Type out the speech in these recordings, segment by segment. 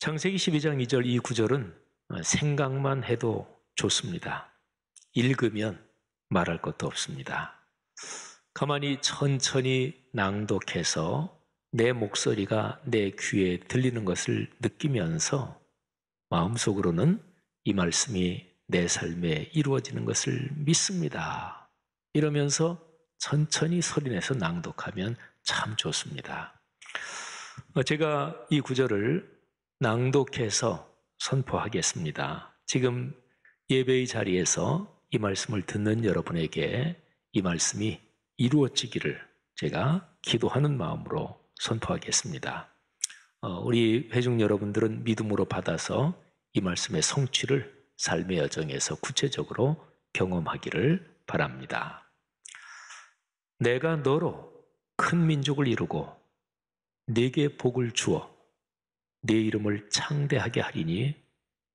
창세기 12장 2절 이 구절은 생각만 해도 좋습니다. 읽으면 말할 것도 없습니다. 가만히 천천히 낭독해서 내 목소리가 내 귀에 들리는 것을 느끼면서 마음속으로는 이 말씀이 내 삶에 이루어지는 것을 믿습니다. 이러면서 천천히 소리내서 낭독하면 참 좋습니다. 제가 이 구절을 낭독해서 선포하겠습니다. 지금 예배의 자리에서 이 말씀을 듣는 여러분에게 이 말씀이 이루어지기를 제가 기도하는 마음으로 선포하겠습니다. 우리 회중 여러분들은 믿음으로 받아서 이 말씀의 성취를 삶의 여정에서 구체적으로 경험하기를 바랍니다. 내가 너로 큰 민족을 이루고 네게 복을 주어 네 이름을 창대하게 하리니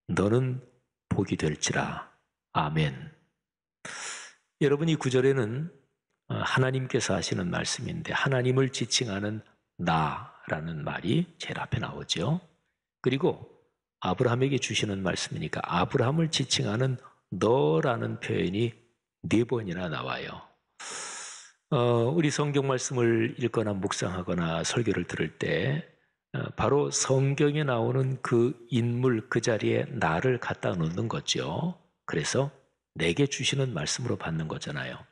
너는 복이 될지라. 아멘. 여러분, 이 구절에는 하나님께서 하시는 말씀인데 하나님을 지칭하는 나라는 말이 제일 앞에 나오죠. 그리고 아브라함에게 주시는 말씀이니까 아브라함을 지칭하는 너라는 표현이 4번이나 나와요. 우리 성경 말씀을 읽거나 묵상하거나 설교를 들을 때 바로 성경에 나오는 그 인물 그 자리에 나를 갖다 놓는 거죠. 그래서 내게 주시는 말씀으로 받는 거잖아요.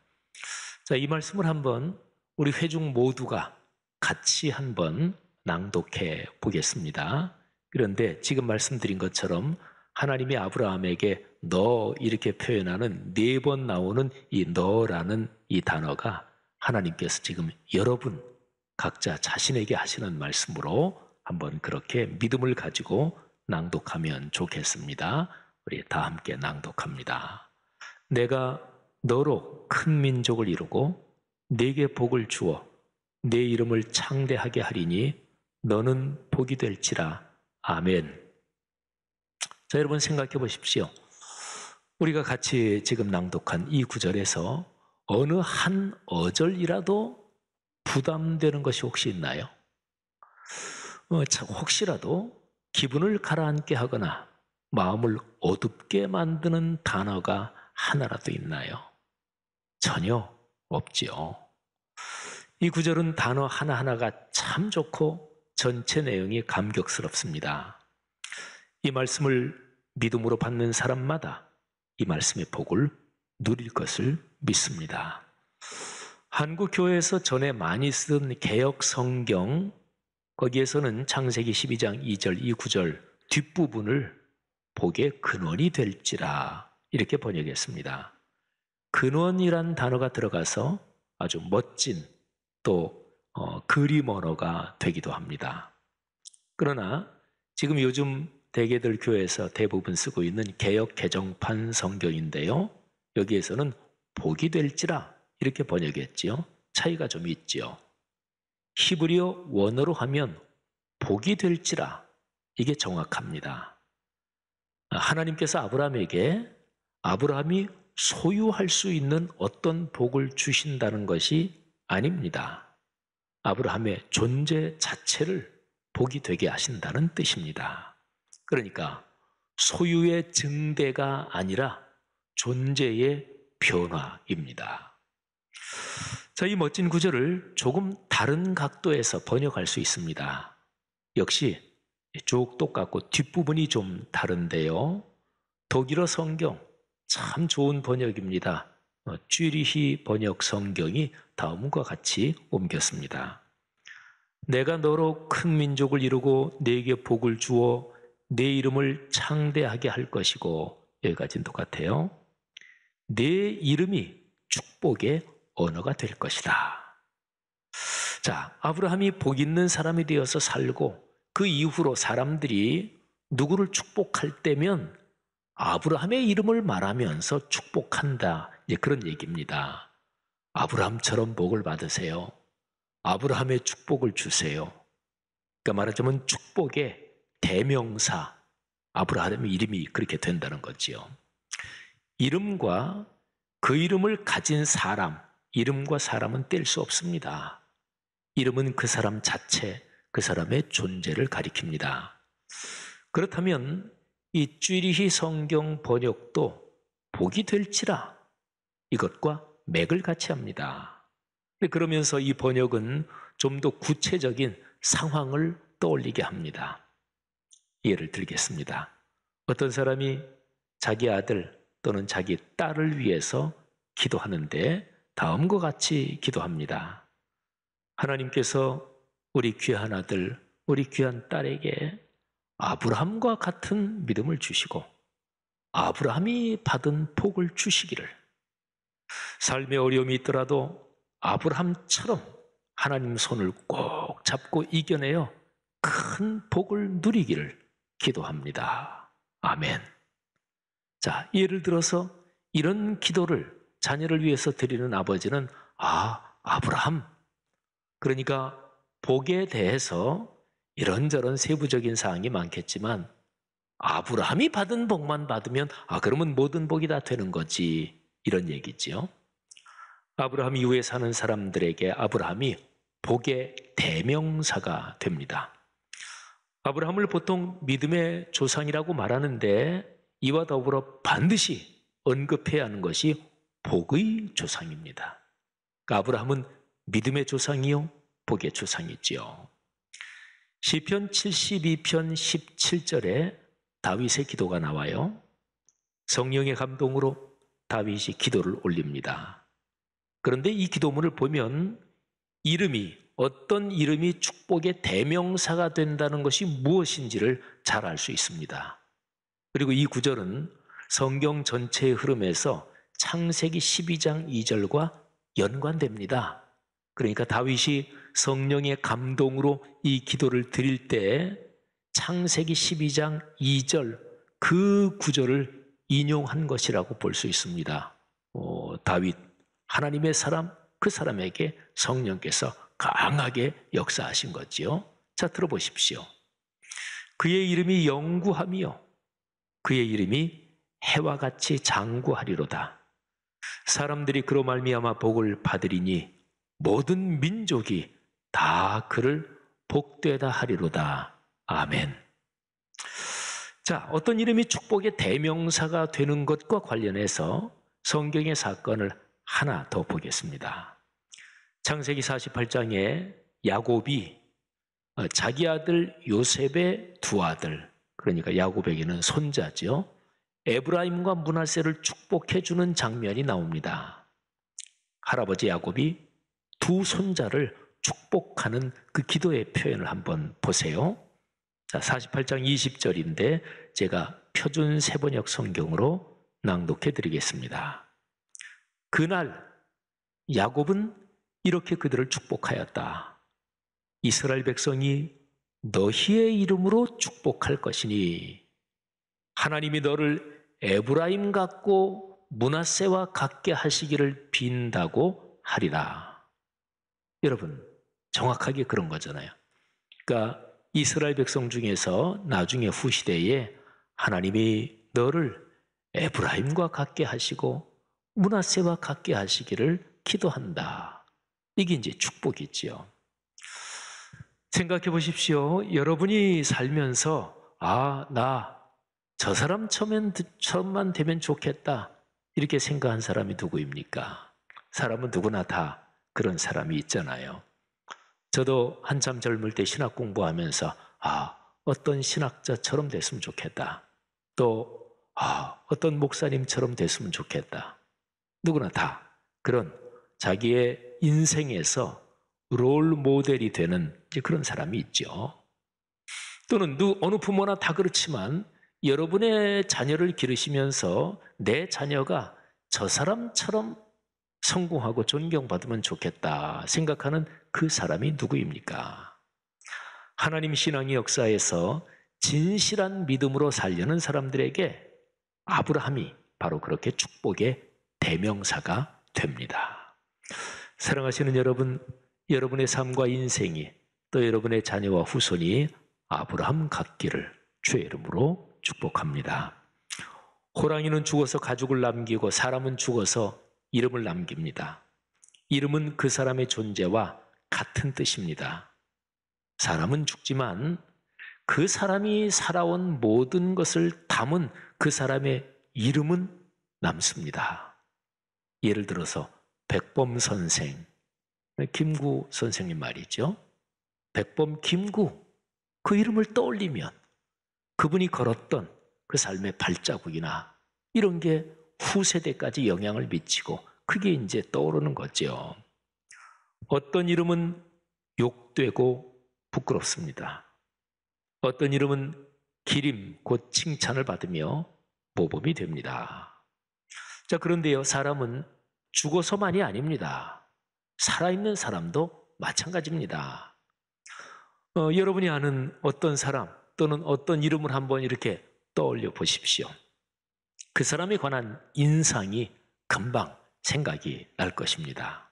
자, 이 말씀을 한번 우리 회중 모두가 같이 한번 낭독해 보겠습니다. 그런데 지금 말씀드린 것처럼 하나님이 아브라함에게 너 이렇게 표현하는 4번 나오는 이 너라는 이 단어가 하나님께서 지금 여러분 각자 자신에게 하시는 말씀으로 한번 그렇게 믿음을 가지고 낭독하면 좋겠습니다. 우리 다 함께 낭독합니다. 내가 너로 큰 민족을 이루고 네게 복을 주어 네 이름을 창대하게 하리니 너는 복이 될지라. 아멘. 자, 여러분 생각해 보십시오. 우리가 같이 지금 낭독한 이 구절에서 어느 한 어절이라도 부담되는 것이 혹시 있나요? 혹시라도 기분을 가라앉게 하거나 마음을 어둡게 만드는 단어가 하나라도 있나요? 전혀 없지요. 이 구절은 단어 하나하나가 참 좋고 전체 내용이 감격스럽습니다. 이 말씀을 믿음으로 받는 사람마다 이 말씀의 복을 누릴 것을 믿습니다. 한국 교회에서 전에 많이 쓰던 개역 성경, 거기에서는 창세기 12장 2절 이 구절 뒷부분을 복의 근원이 될지라 이렇게 번역했습니다. 근원이란 단어가 들어가서 아주 멋진 또 그림 언어가 되기도 합니다. 그러나 지금 요즘 대개들 교회에서 대부분 쓰고 있는 개역 개정판 성경인데요. 여기에서는 복이 될지라 이렇게 번역했지요. 차이가 좀 있지요. 히브리어 원어로 하면 복이 될지라 이게 정확합니다. 하나님께서 아브라함에게 아브라함이 소유할 수 있는 어떤 복을 주신다는 것이 아닙니다. 아브라함의 존재 자체를 복이 되게 하신다는 뜻입니다. 그러니까 소유의 증대가 아니라 존재의 변화입니다. 자, 이 멋진 구절을 조금 다른 각도에서 번역할 수 있습니다. 역시 쭉 똑같고 뒷부분이 좀 다른데요. 독일어 성경 참 좋은 번역입니다. 쥐리히 번역 성경이 다음과 같이 옮겼습니다. 내가 너로 큰 민족을 이루고 네게 복을 주어 네 이름을 창대하게 할 것이고, 여기까지는 똑같아요. 네 이름이 축복의 언어가 될 것이다. 자, 아브라함이 복 있는 사람이 되어서 살고 그 이후로 사람들이 누구를 축복할 때면 아브라함의 이름을 말하면서 축복한다. 이제 그런 얘기입니다. 아브라함처럼 복을 받으세요. 아브라함의 축복을 주세요. 그러니까 말하자면 축복의 대명사 아브라함의 이름이 그렇게 된다는 거지요. 이름과 그 이름을 가진 사람, 이름과 사람은 뗄 수 없습니다. 이름은 그 사람 자체, 그 사람의 존재를 가리킵니다. 그렇다면 이 쥐리히 성경 번역도 복이 될지라 이것과 맥을 같이 합니다. 그러면서 이 번역은 좀 더 구체적인 상황을 떠올리게 합니다. 예를 들겠습니다. 어떤 사람이 자기 아들 또는 자기 딸을 위해서 기도하는데 다음과 같이 기도합니다. 하나님께서 우리 귀한 아들, 우리 귀한 딸에게 아브라함과 같은 믿음을 주시고 아브라함이 받은 복을 주시기를, 삶의 어려움이 있더라도 아브라함처럼 하나님 손을 꼭 잡고 이겨내어 큰 복을 누리기를 기도합니다. 아멘. 자, 예를 들어서 이런 기도를 자녀를 위해서 드리는 아버지는 아브라함, 그러니까 복에 대해서 이런저런 세부적인 사항이 많겠지만 아브라함이 받은 복만 받으면 그러면 모든 복이 다 되는 거지, 이런 얘기지요. 아브라함 이후에 사는 사람들에게 아브라함이 복의 대명사가 됩니다. 아브라함을 보통 믿음의 조상이라고 말하는데 이와 더불어 반드시 언급해야 하는 것이 복의 조상입니다. 그러니까 아브라함은 믿음의 조상이요 복의 조상이지요. 시편 72편 17절에 다윗의 기도가 나와요. 성령의 감동으로 다윗이 기도를 올립니다. 그런데 이 기도문을 보면 어떤 이름이 축복의 대명사가 된다는 것이 무엇인지를 잘 알 수 있습니다. 그리고 이 구절은 성경 전체의 흐름에서 창세기 12장 2절과 연관됩니다. 그러니까 다윗이 성령의 감동으로 이 기도를 드릴 때 창세기 12장 2절 그 구절을 인용한 것이라고 볼 수 있습니다. 다윗, 하나님의 사람, 그 사람에게 성령께서 강하게 역사하신 거지요. 자, 들어보십시오. 그의 이름이 영구하며 그의 이름이 해와 같이 장구하리로다. 사람들이 그로 말미암아 복을 받으리니 모든 민족이 다 그를 복되다 하리로다. 아멘. 자, 어떤 이름이 축복의 대명사가 되는 것과 관련해서 성경의 사건을 하나 더 보겠습니다. 창세기 48장에 야곱이 자기 아들 요셉의 두 아들, 그러니까 야곱에게는 손자죠, 에브라임과 므낫세를 축복해 주는 장면이 나옵니다. 할아버지 야곱이 두 손자를 축복하는 그 기도의 표현을 한번 보세요. 자, 48장 20절인데 제가 표준 세번역 성경으로 낭독해 드리겠습니다. 그날 야곱은 이렇게 그들을 축복하였다. 이스라엘 백성이 너희의 이름으로 축복할 것이니 하나님이 너를 에브라임 같고 므낫세와 같게 하시기를 빈다고 하리라. 여러분, 정확하게 그런 거잖아요. 그러니까 이스라엘 백성 중에서 나중에 후시대에 하나님이 너를 에브라임과 같게 하시고 므낫세와 같게 하시기를 기도한다. 이게 이제 축복이지요. 생각해 보십시오. 여러분이 살면서 나 저 사람처럼만 되면 좋겠다 이렇게 생각한 사람이 누구입니까? 사람은 누구나 다 그런 사람이 있잖아요. 저도 한참 젊을 때 신학 공부하면서 어떤 신학자처럼 됐으면 좋겠다. 또 어떤 목사님처럼 됐으면 좋겠다. 누구나 다 그런 자기의 인생에서 롤 모델이 되는 그런 사람이 있죠. 또는 어느 부모나 다 그렇지만 여러분의 자녀를 기르시면서 내 자녀가 저 사람처럼 성공하고 존경받으면 좋겠다 생각하는 그 사람이 누구입니까? 하나님 신앙의 역사에서 진실한 믿음으로 살려는 사람들에게 아브라함이 바로 그렇게 축복의 대명사가 됩니다. 사랑하시는 여러분, 여러분의 삶과 인생이 또 여러분의 자녀와 후손이 아브라함 같기를 주의 이름으로 축복합니다. 호랑이는 죽어서 가죽을 남기고 사람은 죽어서 이름을 남깁니다. 이름은 그 사람의 존재와 같은 뜻입니다. 사람은 죽지만 그 사람이 살아온 모든 것을 담은 그 사람의 이름은 남습니다. 예를 들어서 백범 선생, 김구 선생님 말이죠. 백범 김구, 그 이름을 떠올리면 그분이 걸었던 그 삶의 발자국이나 이런 게 후세대까지 영향을 미치고 그게 이제 떠오르는 거죠. 어떤 이름은 욕되고 부끄럽습니다. 어떤 이름은 기림, 곧 칭찬을 받으며 모범이 됩니다. 자, 그런데요, 사람은 죽어서만이 아닙니다. 살아있는 사람도 마찬가지입니다. 여러분이 아는 어떤 사람 또는 어떤 이름을 한번 이렇게 떠올려 보십시오. 그 사람에 관한 인상이 금방 생각이 날 것입니다.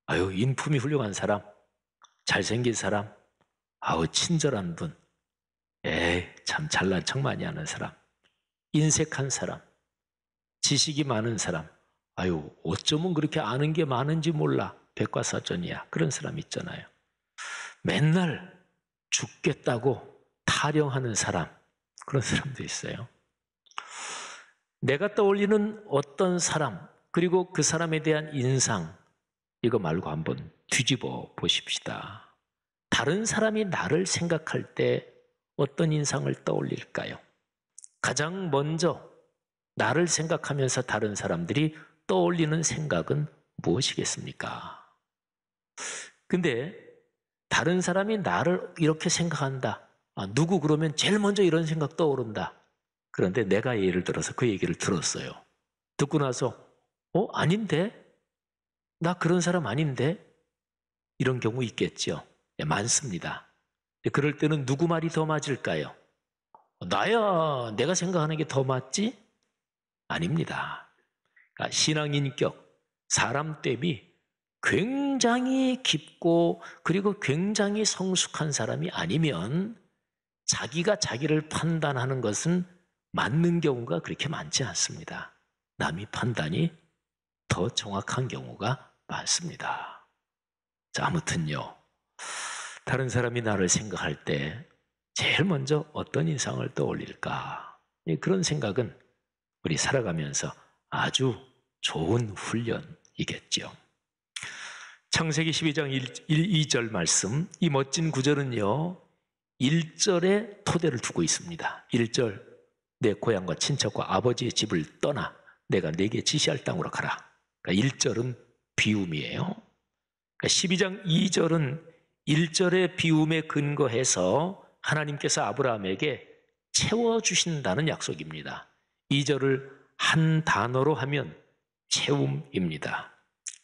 아유, 인품이 훌륭한 사람, 잘생긴 사람, 아우, 친절한 분, 에이, 참 잘난 척 많이 하는 사람, 인색한 사람, 지식이 많은 사람, 아유, 어쩌면 그렇게 아는 게 많은지 몰라, 백과사전이야. 그런 사람 있잖아요. 맨날 죽겠다고 타령하는 사람, 그런 사람도 있어요. 내가 떠올리는 어떤 사람, 그리고 그 사람에 대한 인상, 이거 말고 한번 뒤집어 보십시다. 다른 사람이 나를 생각할 때 어떤 인상을 떠올릴까요? 가장 먼저 나를 생각하면서 다른 사람들이 떠올리는 생각은 무엇이겠습니까? 근데 다른 사람이 나를 이렇게 생각한다. 누구 그러면 제일 먼저 이런 생각 떠오른다. 그런데 내가 예를 들어서 그 얘기를 들었어요. 듣고 나서 아닌데? 나 그런 사람 아닌데? 이런 경우 있겠죠. 네, 많습니다. 그럴 때는 누구 말이 더 맞을까요? 나야, 내가 생각하는 게 더 맞지? 아닙니다. 그러니까 신앙인격, 사람 대비 굉장히 깊고 그리고 굉장히 성숙한 사람이 아니면 자기가 자기를 판단하는 것은 맞는 경우가 그렇게 많지 않습니다. 남이 판단이 더 정확한 경우가 많습니다. 자, 아무튼요. 다른 사람이 나를 생각할 때 제일 먼저 어떤 인상을 떠올릴까? 그런 생각은 우리 살아가면서 아주 좋은 훈련이겠죠. 창세기 12장 2절 말씀, 이 멋진 구절은요, 1절에 토대를 두고 있습니다. 1절, 내 고향과 친척과 아버지의 집을 떠나 내가 네게 지시할 땅으로 가라. 그러니까 1절은 비움이에요. 그러니까 12장 2절은 1절의 비움에 근거해서 하나님께서 아브라함에게 채워주신다는 약속입니다. 2절을 한 단어로 하면 채움입니다.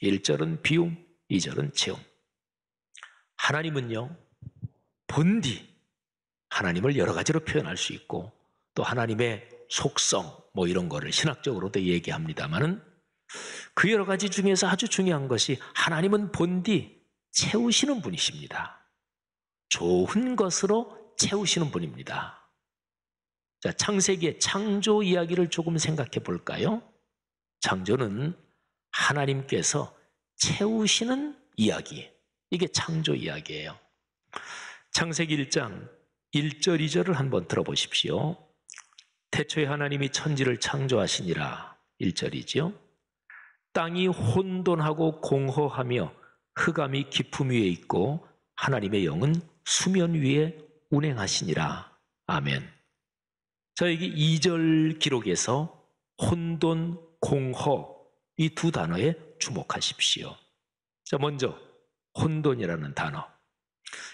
1절은 비움, 2절은 채움. 하나님은요, 본디 하나님을 여러 가지로 표현할 수 있고 또 하나님의 속성 이런 거를 신학적으로도 얘기합니다만은 그 여러 가지 중에서 아주 중요한 것이 하나님은 본디 채우시는 분이십니다. 좋은 것으로 채우시는 분입니다. 자, 창세기의 창조 이야기를 조금 생각해 볼까요? 창조는 하나님께서 채우시는 이야기, 이게 창조 이야기예요. 창세기 1장 1절 2절을 한번 들어보십시오. 태초에 하나님이 천지를 창조하시니라. 1절이죠. 땅이 혼돈하고 공허하며 흑암이 깊음 위에 있고 하나님의 영은 수면 위에 운행하시니라. 아멘. 자, 여기 2절 기록에서 혼돈, 공허, 이 두 단어에 주목하십시오. 자, 먼저 혼돈이라는 단어.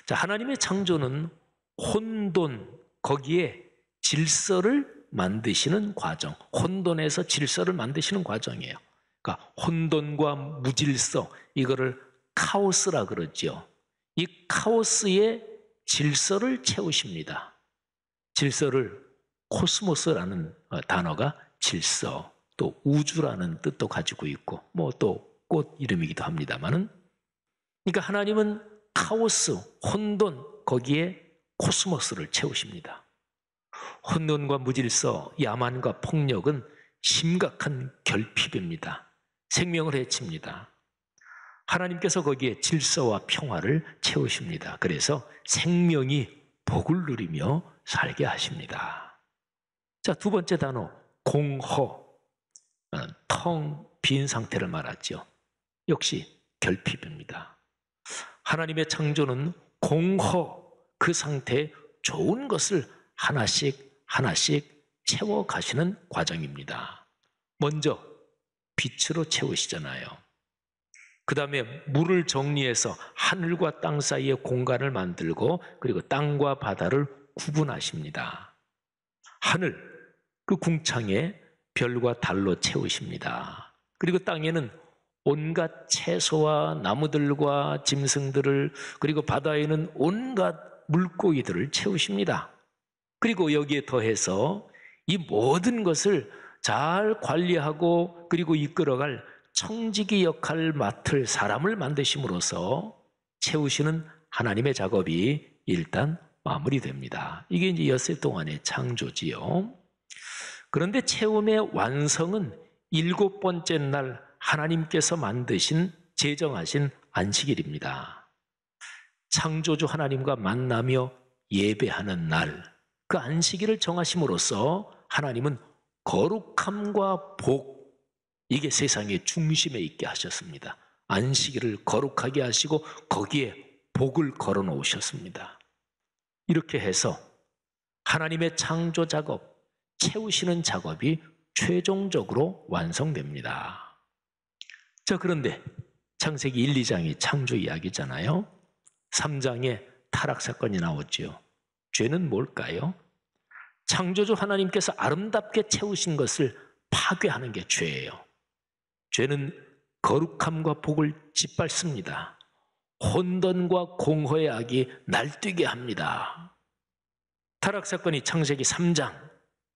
자, 하나님의 창조는 혼돈, 거기에 질서를 만드시는 과정, 혼돈에서 질서를 만드시는 과정이에요. 그러니까 혼돈과 무질서, 이거를 카오스라 그러죠. 이 카오스의 질서를 채우십니다. 질서를 코스모스라는 단어가 질서, 또 우주라는 뜻도 가지고 있고 또 꽃 이름이기도 합니다만은, 그러니까 하나님은 카오스, 혼돈, 거기에 코스모스를 채우십니다. 혼돈과 무질서, 야만과 폭력은 심각한 결핍입니다. 생명을 해칩니다. 하나님께서 거기에 질서와 평화를 채우십니다. 그래서 생명이 복을 누리며 살게 하십니다. 자, 두 번째 단어 공허, 텅 빈 상태를 말하죠. 역시 결핍입니다. 하나님의 창조는 공허, 그 상태에 좋은 것을 하나씩 하나씩 채워가시는 과정입니다. 먼저 빛으로 채우시잖아요. 그 다음에 물을 정리해서 하늘과 땅 사이에 공간을 만들고 그리고 땅과 바다를 구분하십니다. 하늘, 그 궁창에 별과 달로 채우십니다. 그리고 땅에는 온갖 채소와 나무들과 짐승들을, 그리고 바다에는 온갖 물고기들을 채우십니다. 그리고 여기에 더해서 이 모든 것을 잘 관리하고 그리고 이끌어갈 청지기 역할을 맡을 사람을 만드심으로써 채우시는 하나님의 작업이 일단 마무리됩니다. 이게 이제 엿새 동안의 창조지요. 그런데 채움의 완성은 7번째 날 하나님께서 만드신, 제정하신 안식일입니다. 창조주 하나님과 만나며 예배하는 날, 그 안식일을 정하심으로써 하나님은 거룩함과 복, 이게 세상의 중심에 있게 하셨습니다. 안식일을 거룩하게 하시고 거기에 복을 걸어 놓으셨습니다. 이렇게 해서 하나님의 창조 작업, 채우시는 작업이 최종적으로 완성됩니다. 자, 그런데 창세기 1, 2장이 창조 이야기잖아요. 3장에 타락 사건이 나오죠. 죄는 뭘까요? 창조주 하나님께서 아름답게 채우신 것을 파괴하는 게 죄예요. 죄는 거룩함과 복을 짓밟습니다. 혼돈과 공허의 악이 날뛰게 합니다. 타락 사건이 창세기 3장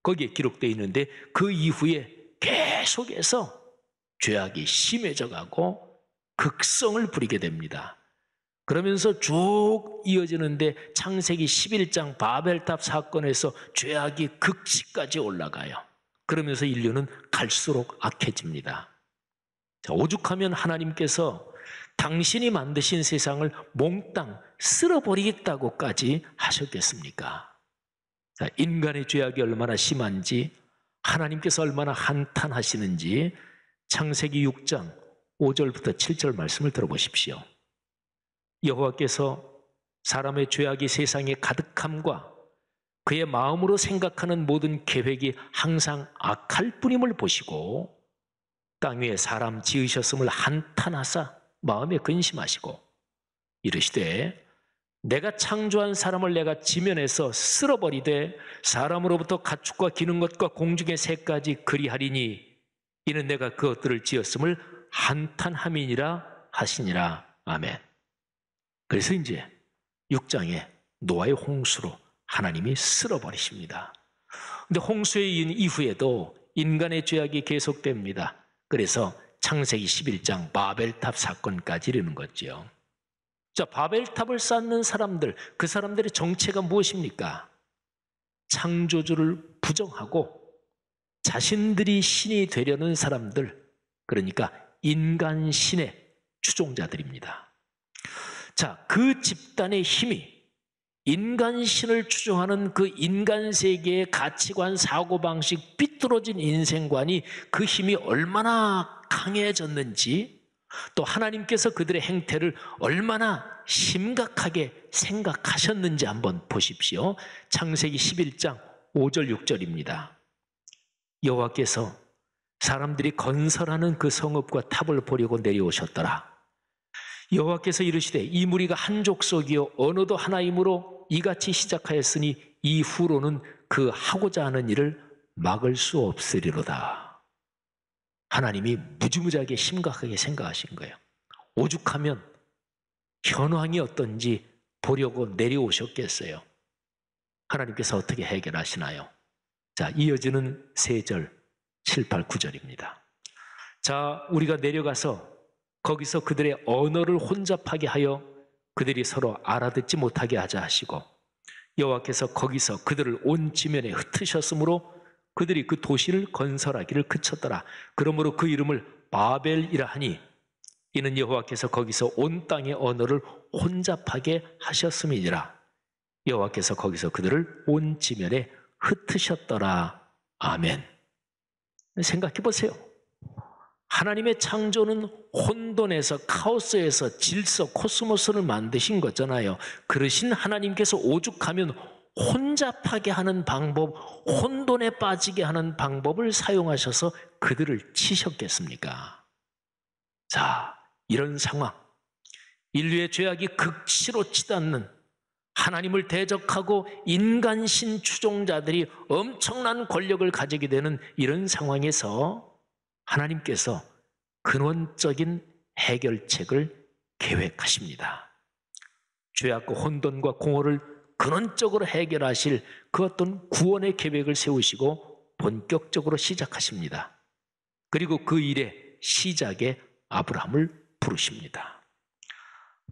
거기에 기록되어 있는데 그 이후에 계속해서 죄악이 심해져 가고 극성을 부리게 됩니다. 그러면서 쭉 이어지는데 창세기 11장 바벨탑 사건에서 죄악이 극치까지 올라가요. 그러면서 인류는 갈수록 악해집니다. 자, 오죽하면 하나님께서 당신이 만드신 세상을 몽땅 쓸어버리겠다고까지 하셨겠습니까? 자, 인간의 죄악이 얼마나 심한지, 하나님께서 얼마나 한탄하시는지 창세기 6장 5절부터 7절 말씀을 들어보십시오. 여호와께서 사람의 죄악이 세상에 가득함과 그의 마음으로 생각하는 모든 계획이 항상 악할 뿐임을 보시고 땅 위에 사람 지으셨음을 한탄하사 마음에 근심하시고 이르시되 내가 창조한 사람을 내가 지면에서 쓸어버리되 사람으로부터 가축과 기는 것과 공중의 새까지 그리하리니 이는 내가 그것들을 지었음을 한탄함이니라 하시니라. 아멘. 그래서 이제 6장에 노아의 홍수로 하나님이 쓸어버리십니다. 그런데 홍수의 이후에도 인간의 죄악이 계속됩니다. 그래서 창세기 11장 바벨탑 사건까지 이르는 거죠. 자, 바벨탑을 쌓는 사람들, 그 사람들의 정체가 무엇입니까? 창조주를 부정하고 자신들이 신이 되려는 사람들, 그러니까 인간신의 추종자들입니다. 자, 그 집단의 힘이 인간신을 추종하는 그 인간세계의 가치관, 사고방식, 삐뚤어진 인생관이 그 힘이 얼마나 강해졌는지, 또 하나님께서 그들의 행태를 얼마나 심각하게 생각하셨는지 한번 보십시오. 창세기 11장 5절 6절입니다. 여호와께서 사람들이 건설하는 그 성읍과 탑을 보려고 내려오셨더라. 여호와께서 이르시되 이 무리가 한 족속이요 언어도 하나이므로 이같이 시작하였으니 이후로는 그 하고자 하는 일을 막을 수 없으리로다. 하나님이 무지무지하게 심각하게 생각하신 거예요. 오죽하면 현황이 어떤지 보려고 내려오셨겠어요. 하나님께서 어떻게 해결하시나요? 자, 이어지는 3절, 7, 8, 9절입니다. 자, 우리가 내려가서 거기서 그들의 언어를 혼잡하게 하여 그들이 서로 알아듣지 못하게 하자 하시고 여호와께서 거기서 그들을 온 지면에 흩으셨으므로 그들이 그 도시를 건설하기를 그쳤더라. 그러므로 그 이름을 바벨이라 하니 이는 여호와께서 거기서 온 땅의 언어를 혼잡하게 하셨음이니라. 여호와께서 거기서 그들을 온 지면에 흩으셨더라. 아멘. 생각해 보세요. 하나님의 창조는 혼돈에서, 카오스에서 질서, 코스모스를 만드신 거잖아요. 그러신 하나님께서 오죽하면 혼잡하게 하는 방법, 혼돈에 빠지게 하는 방법을 사용하셔서 그들을 치셨겠습니까? 자, 이런 상황, 인류의 죄악이 극치로 치닫는, 하나님을 대적하고 인간신 추종자들이 엄청난 권력을 가지게 되는 이런 상황에서 하나님께서 근원적인 해결책을 계획하십니다. 죄악과 혼돈과 공허를 근원적으로 해결하실 그 어떤 구원의 계획을 세우시고 본격적으로 시작하십니다. 그리고 그 일의 시작에 아브라함을 부르십니다.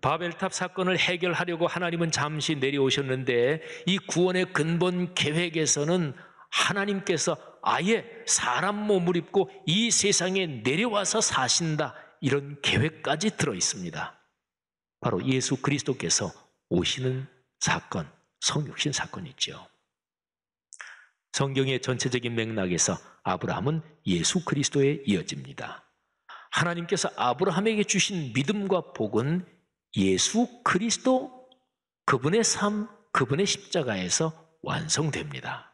바벨탑 사건을 해결하려고 하나님은 잠시 내려오셨는데 이 구원의 근본 계획에서는 하나님께서 아예 사람 몸을 입고 이 세상에 내려와서 사신다, 이런 계획까지 들어 있습니다. 바로 예수 그리스도께서 오시는 사건, 성육신 사건이죠. 성경의 전체적인 맥락에서 아브라함은 예수 그리스도에 이어집니다. 하나님께서 아브라함에게 주신 믿음과 복은 예수 그리스도, 그분의 삶, 그분의 십자가에서 완성됩니다.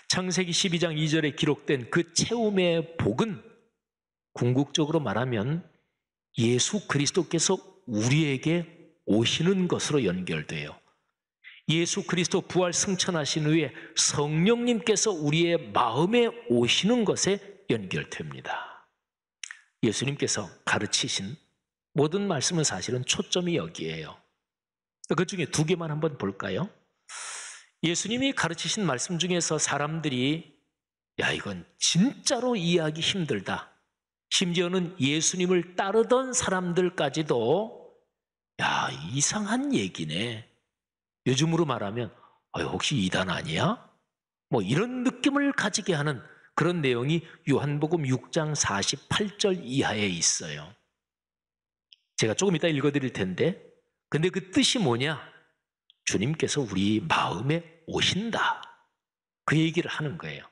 창세기 12장 2절에 기록된 그 채움의 복은 궁극적으로 말하면 예수 그리스도께서 우리에게 오시는 것으로 연결돼요. 예수 그리스도 부활 승천하신 후에 성령님께서 우리의 마음에 오시는 것에 연결됩니다. 예수님께서 가르치신 모든 말씀은 사실은 초점이 여기에요. 그 중에 두 개만 한번 볼까요? 예수님이 가르치신 말씀 중에서 사람들이 야, 이건 진짜로 이해하기 힘들다, 심지어는 예수님을 따르던 사람들까지도 야, 이상한 얘기네, 요즘으로 말하면 혹시 이단 아니야? 뭐 이런 느낌을 가지게 하는 그런 내용이 요한복음 6장 48절 이하에 있어요. 제가 조금 이따 읽어드릴 텐데, 근데 그 뜻이 뭐냐? 주님께서 우리 마음에 오신다, 그 얘기를 하는 거예요.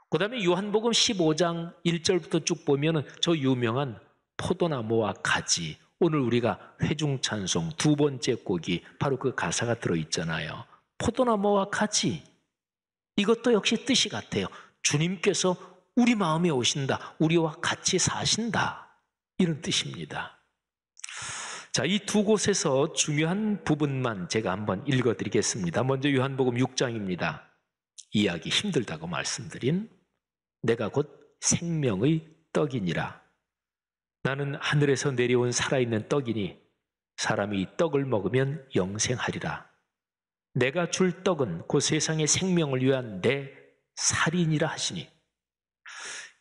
그 다음에 요한복음 15장 1절부터 쭉 보면 저 유명한 포도나무와 가지, 오늘 우리가 회중찬송 두 번째 곡이 바로 그 가사가 들어있잖아요. 포도나무와 가지, 이것도 역시 뜻이 같아요. 주님께서 우리 마음에 오신다, 우리와 같이 사신다, 이런 뜻입니다. 자, 이 두 곳에서 중요한 부분만 제가 한번 읽어드리겠습니다. 먼저 요한복음 6장입니다. 이해하기 힘들다고 말씀드린 내가 곧 생명의 떡이니라. 나는 하늘에서 내려온 살아있는 떡이니 사람이 이 떡을 먹으면 영생하리라. 내가 줄 떡은 곧 세상의 생명을 위한 내 살이니라 하시니,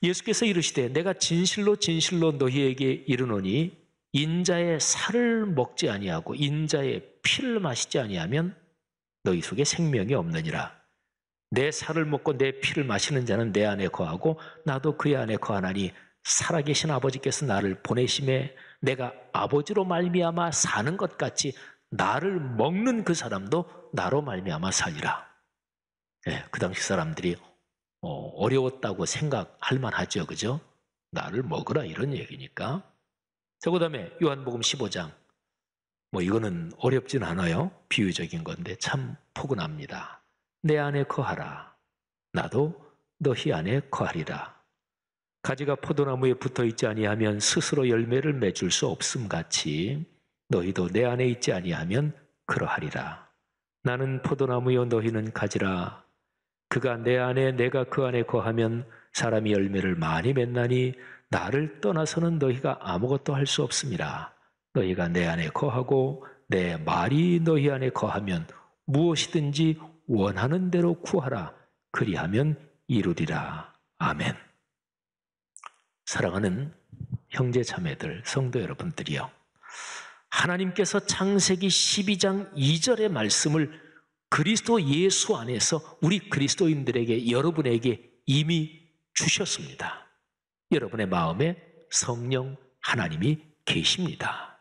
예수께서 이르시되 내가 진실로 진실로 너희에게 이르노니 인자의 살을 먹지 아니하고 인자의 피를 마시지 아니하면 너희 속에 생명이 없느니라. 내 살을 먹고 내 피를 마시는 자는 내 안에 거하고 나도 그의 안에 거하나니 살아계신 아버지께서 나를 보내심에 내가 아버지로 말미암아 사는 것 같이 나를 먹는 그 사람도 나로 말미암아 살리라. 네, 그 당시 사람들이 어려웠다고 생각할 만하죠, 그죠? 나를 먹으라, 이런 얘기니까. 자, 그 다음에 요한복음 15장, 이거는 어렵진 않아요. 비유적인 건데 참 포근합니다. 내 안에 거하라. 나도 너희 안에 거하리라. 가지가 포도나무에 붙어 있지 아니하면 스스로 열매를 맺을 수 없음 같이 너희도 내 안에 있지 아니하면 그러하리라. 나는 포도나무요 너희는 가지라. 그가 내 안에 내가 그 안에 거하면 사람이 열매를 많이 맺나니 나를 떠나서는 너희가 아무것도 할 수 없음이라. 너희가 내 안에 거하고 내 말이 너희 안에 거하면 무엇이든지 원하는 대로 구하라. 그리하면 이루리라. 아멘. 사랑하는 형제 자매들, 성도 여러분들이요, 하나님께서 창세기 12장 2절의 말씀을 그리스도 예수 안에서 우리 그리스도인들에게, 여러분에게 이미 주셨습니다. 여러분의 마음에 성령 하나님이 계십니다.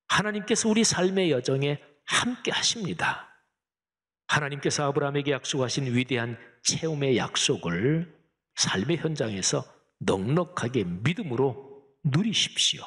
하나님께서 우리 삶의 여정에 함께 하십니다. 하나님께서 아브라함에게 약속하신 위대한 체험의 약속을 삶의 현장에서 넉넉하게 믿음으로 누리십시오.